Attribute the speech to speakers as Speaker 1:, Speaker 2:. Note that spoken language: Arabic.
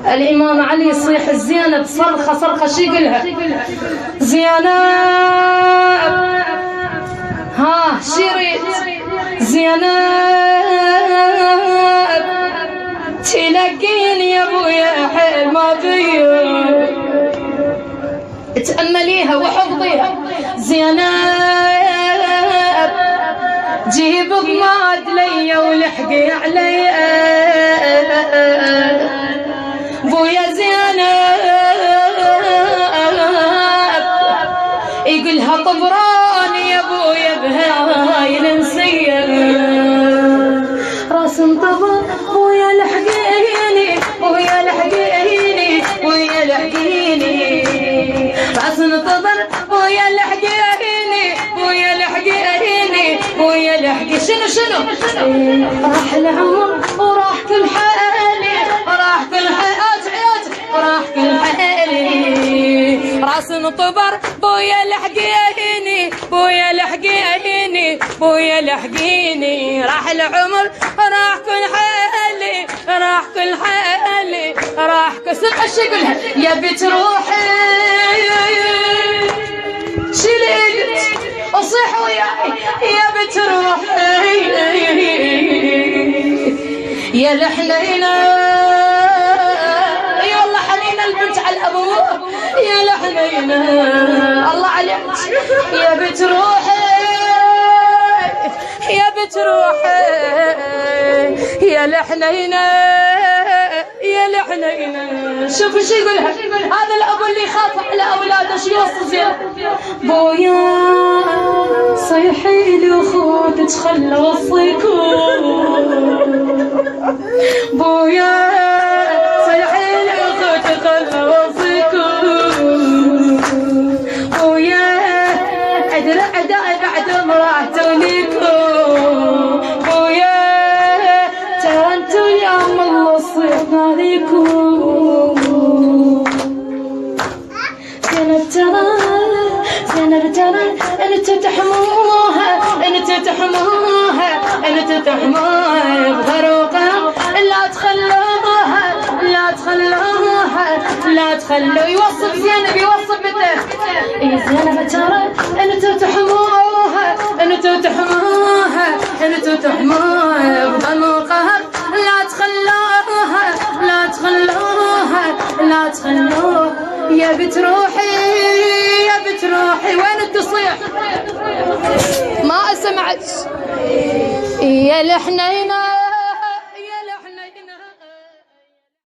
Speaker 1: الإمام علي يصيح زينب صرخة صرخة شي يقولها؟ زينب ها شيري زينب تلقيني يا ابويا حيل ما بيا. تأمليها وحفظيها. زينب جيب ضماد لي ولحقي علي بويا زينب يقولها طبراني يا بويا بهاي الانسيه راس انطبر بويا لحقيني بويا لحقيني بويا لحقيني راس انطبر بويا لحقيني بويا لحقيني بويا لحقي. شنو راح العمر وراح كل حالي راح كل حياتي راح كل حالي راس انطبر بويا لحقيني بويا لحقيني بويا لحقيني راح العمر راح كل حالي راح كل حالي راح كسر ايش يقولها يا بنت روحي شيلي ايدك اصيح وياي يا بنت روحي يا الحنينه اي والله حنينه البنت على الابو يا الحنينه الله عليك يا بنت روحي يا بنت روحي يا الحنينه يا الحنينه. شوفوا شو يقولها هذا الابو اللي يخاف على اولاده شو يوصي زين بويا صيحي لي وخوتك خلى وصيكم بويا صيحي لي وخوتك خلى وصيكم بويا ادري اعدائي بعد ما راح توليكم بويا ترى انتو اليوم الله صيحنا ليكم زينب ترى انتو تحموها انتو تحموها انتو تحموها بغروقها لا تخلوها لا تخلوها لا تخلوا. يوصف زينب يوصف بنته اي زينب ترى انتو تحموها انتو تحموها انتو تحموها بغروقها لا تخلوها لا تخلوها لا تخلوها يا بنت روحي يا بنت روحي وين التصيح ما سمعت يا الحنينه